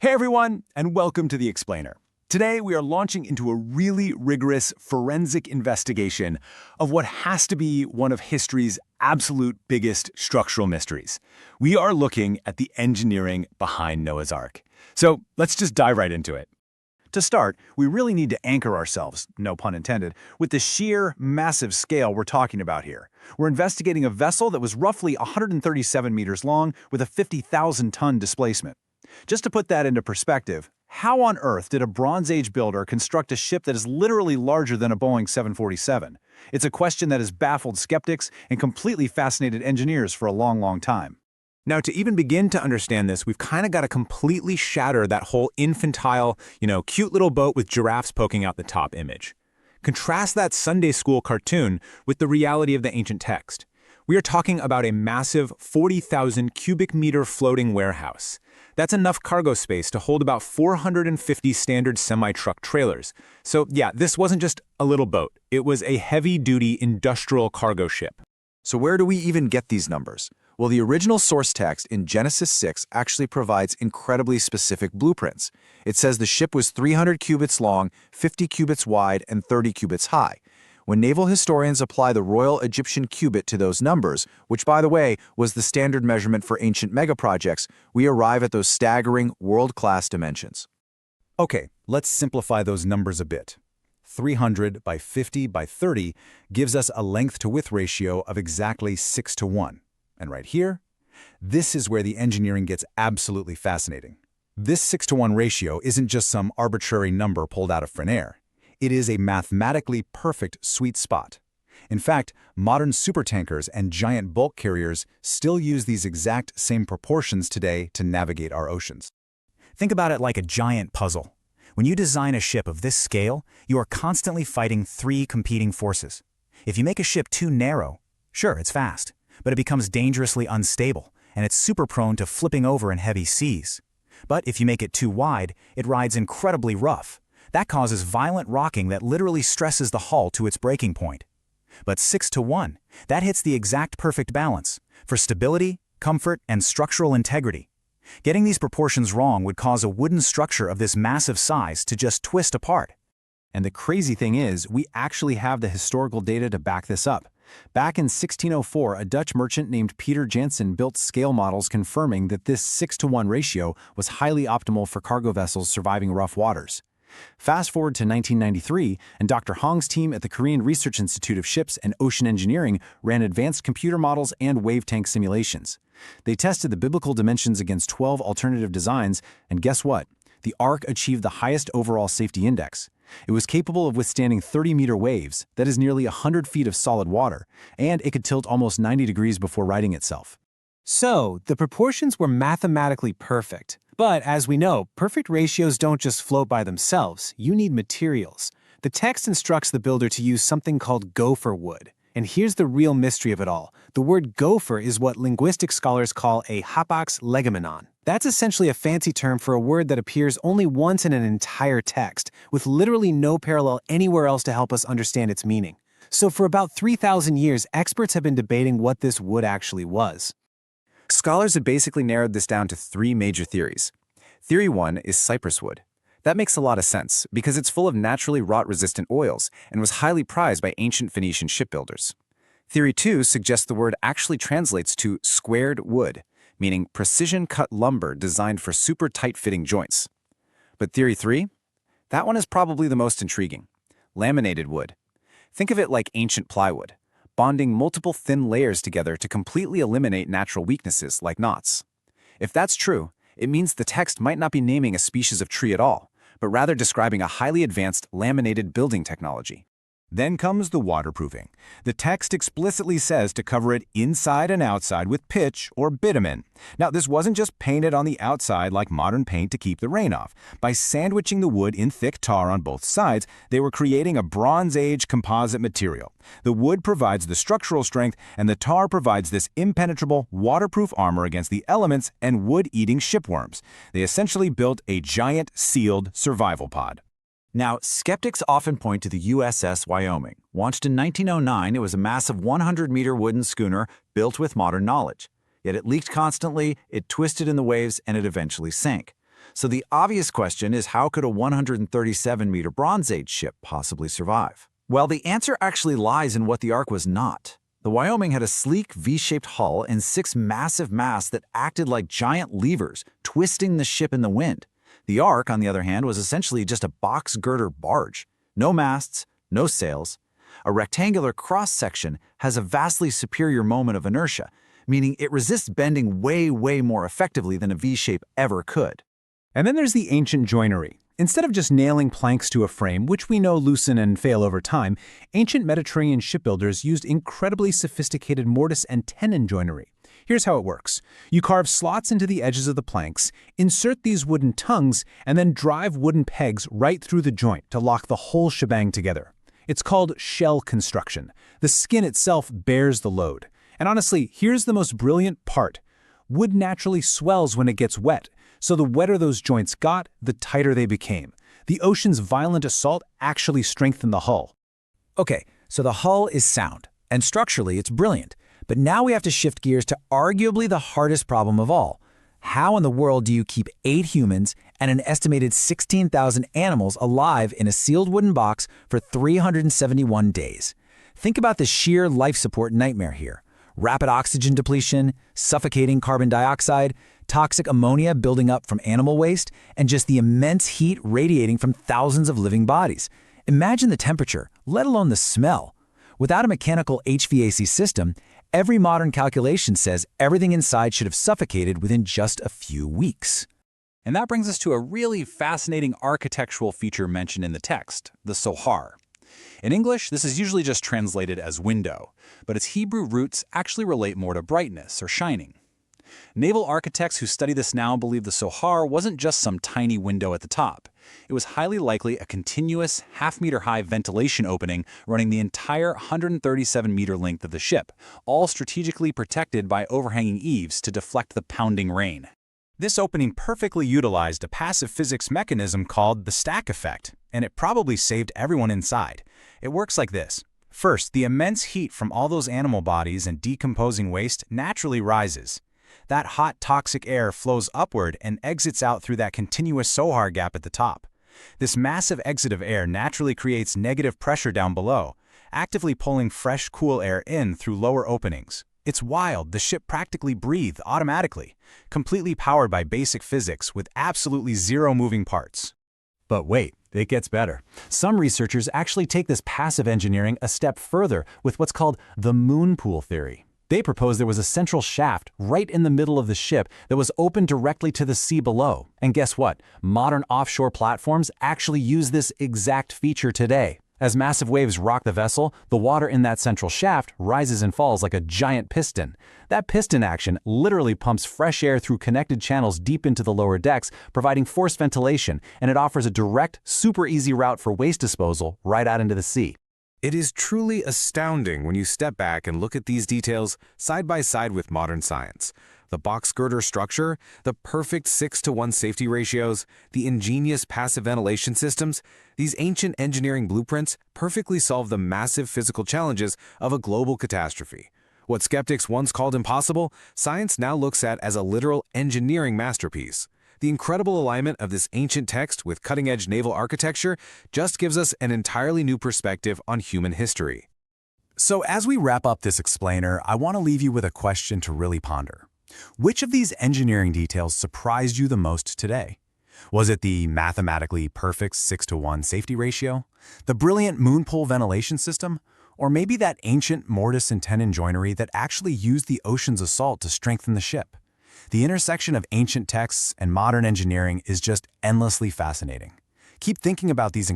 Hey everyone, and welcome to The Explainer. Today we are launching into a really rigorous forensic investigation of what has to be one of history's absolute biggest structural mysteries. We are looking at the engineering behind Noah's Ark. So let's just dive right into it. To start, we really need to anchor ourselves, no pun intended, with the sheer, massive scale we're talking about here. We're investigating a vessel that was roughly 137 meters long with a 50,000-ton displacement. Just to put that into perspective, how on earth did a Bronze Age builder construct a ship that is literally larger than a Boeing 747? It's a question that has baffled skeptics and completely fascinated engineers for a long time. Now, to even begin to understand this, we've kind of got to completely shatter that whole infantile, cute little boat with giraffes poking out the top image. Contrast that Sunday school cartoon with the reality of the ancient text. We are talking about a massive 40,000 cubic meter floating warehouse. That's enough cargo space to hold about 450 standard semi-truck trailers. So yeah, this wasn't just a little boat. It was a heavy-duty industrial cargo ship. So where do we even get these numbers? Well, the original source text in Genesis 6 actually provides incredibly specific blueprints. It says the ship was 300 cubits long, 50 cubits wide, and 30 cubits high. When naval historians apply the Royal Egyptian cubit to those numbers, which by the way was the standard measurement for ancient megaprojects, we arrive at those staggering world-class dimensions. Okay, let's simplify those numbers a bit. 300 by 50 by 30 gives us a length-to-width ratio of exactly 6:1. And right here, this is where the engineering gets absolutely fascinating. This 6:1 ratio isn't just some arbitrary number pulled out of thin air. It is a mathematically perfect sweet spot. In fact, modern supertankers and giant bulk carriers still use these exact same proportions today to navigate our oceans. Think about it like a giant puzzle. When you design a ship of this scale, you are constantly fighting three competing forces. If you make a ship too narrow, sure, it's fast, but it becomes dangerously unstable, and it's super prone to flipping over in heavy seas. But if you make it too wide, it rides incredibly rough. That causes violent rocking that literally stresses the hull to its breaking point. But 6:1, that hits the exact perfect balance for stability, comfort, and structural integrity. Getting these proportions wrong would cause a wooden structure of this massive size to just twist apart. And the crazy thing is, we actually have the historical data to back this up. Back in 1604, a Dutch merchant named Peter Janssen built scale models confirming that this 6:1 ratio was highly optimal for cargo vessels surviving rough waters. Fast forward to 1993, and Dr. Hong's team at the Korean Research Institute of Ships and Ocean Engineering ran advanced computer models and wave tank simulations. They tested the biblical dimensions against 12 alternative designs, and guess what? The Ark achieved the highest overall safety index. It was capable of withstanding 30-meter waves, that is nearly 100 feet of solid water, and it could tilt almost 90 degrees before righting itself. So, the proportions were mathematically perfect. But as we know, perfect ratios don't just float by themselves. You need materials. The text instructs the builder to use something called gopher wood. And here's the real mystery of it all. The word gopher is what linguistic scholars call a hapax legomenon. That's essentially a fancy term for a word that appears only once in an entire text, with literally no parallel anywhere else to help us understand its meaning. So for about 3,000 years, experts have been debating what this wood actually was. Scholars have basically narrowed this down to three major theories. Theory 1 is cypress wood. That makes a lot of sense because it's full of naturally rot-resistant oils and was highly prized by ancient Phoenician shipbuilders. Theory 2 suggests the word actually translates to squared wood, meaning precision-cut lumber designed for super tight-fitting joints. But Theory 3? That one is probably the most intriguing. Laminated wood. Think of it like ancient plywood, bonding multiple thin layers together to completely eliminate natural weaknesses like knots. If that's true, it means the text might not be naming a species of tree at all, but rather describing a highly advanced laminated building technology. Then comes the waterproofing. The text explicitly says to cover it inside and outside with pitch or bitumen. Now, this wasn't just painted on the outside like modern paint to keep the rain off. By sandwiching the wood in thick tar on both sides, they were creating a Bronze Age composite material. The wood provides the structural strength, and the tar provides this impenetrable, waterproof armor against the elements and wood-eating shipworms. They essentially built a giant, sealed survival pod. Now, skeptics often point to the USS Wyoming. Launched in 1909, it was a massive 100-meter wooden schooner built with modern knowledge. Yet it leaked constantly, it twisted in the waves, and it eventually sank. So the obvious question is, how could a 137-meter Bronze Age ship possibly survive? Well, the answer actually lies in what the Ark was not. The Wyoming had a sleek V-shaped hull and 6 massive masts that acted like giant levers, twisting the ship in the wind. The Ark, on the other hand, was essentially just a box girder barge. No masts, no sails. A rectangular cross-section has a vastly superior moment of inertia, meaning it resists bending way more effectively than a V-shape ever could. And then there's the ancient joinery. Instead of just nailing planks to a frame, which we know loosen and fail over time, ancient Mediterranean shipbuilders used incredibly sophisticated mortise and tenon joinery. Here's how it works. You carve slots into the edges of the planks, insert these wooden tongues, and then drive wooden pegs right through the joint to lock the whole shebang together. It's called shell construction. The skin itself bears the load. And honestly, here's the most brilliant part. Wood naturally swells when it gets wet, so the wetter those joints got, the tighter they became. The ocean's violent assault actually strengthened the hull. Okay, so the hull is sound, and structurally it's brilliant. But now we have to shift gears to arguably the hardest problem of all. How in the world do you keep 8 humans and an estimated 16,000 animals alive in a sealed wooden box for 371 days? Think about the sheer life support nightmare here. Rapid oxygen depletion, suffocating carbon dioxide, toxic ammonia building up from animal waste, and just the immense heat radiating from thousands of living bodies. Imagine the temperature, let alone the smell. Without a mechanical HVAC system, every modern calculation says everything inside should have suffocated within just a few weeks. And that brings us to a really fascinating architectural feature mentioned in the text, the sohar. In English, this is usually just translated as window, but its Hebrew roots actually relate more to brightness or shining. Naval architects who study this now believe the sohar wasn't just some tiny window at the top. It was highly likely a continuous, half-meter-high ventilation opening running the entire 137-meter length of the ship, all strategically protected by overhanging eaves to deflect the pounding rain. This opening perfectly utilized a passive physics mechanism called the stack effect, and it probably saved everyone inside. It works like this. First, the immense heat from all those animal bodies and decomposing waste naturally rises. That hot, toxic air flows upward and exits out through that continuous sohar gap at the top. This massive exit of air naturally creates negative pressure down below, actively pulling fresh, cool air in through lower openings. It's wild. The ship practically breathed automatically, completely powered by basic physics with absolutely zero moving parts. But wait, it gets better. Some researchers actually take this passive engineering a step further with what's called the moon pool theory. They propose there was a central shaft right in the middle of the ship that was open directly to the sea below. And guess what? Modern offshore platforms actually use this exact feature today. As massive waves rock the vessel, the water in that central shaft rises and falls like a giant piston. That piston action literally pumps fresh air through connected channels deep into the lower decks, providing forced ventilation, and it offers a direct, super easy route for waste disposal right out into the sea. It is truly astounding when you step back and look at these details side by side with modern science. The box girder structure, the perfect 6-to-1 safety ratios, the ingenious passive ventilation systems, these ancient engineering blueprints perfectly solve the massive physical challenges of a global catastrophe. What skeptics once called impossible, science now looks at as a literal engineering masterpiece. The incredible alignment of this ancient text with cutting-edge naval architecture just gives us an entirely new perspective on human history. So as we wrap up this explainer, I want to leave you with a question to really ponder. Which of these engineering details surprised you the most today? Was it the mathematically perfect 6-to-1 safety ratio? The brilliant moon pool ventilation system? Or maybe that ancient mortise and tenon joinery that actually used the ocean's assault to strengthen the ship? The intersection of ancient texts and modern engineering is just endlessly fascinating. Keep thinking about these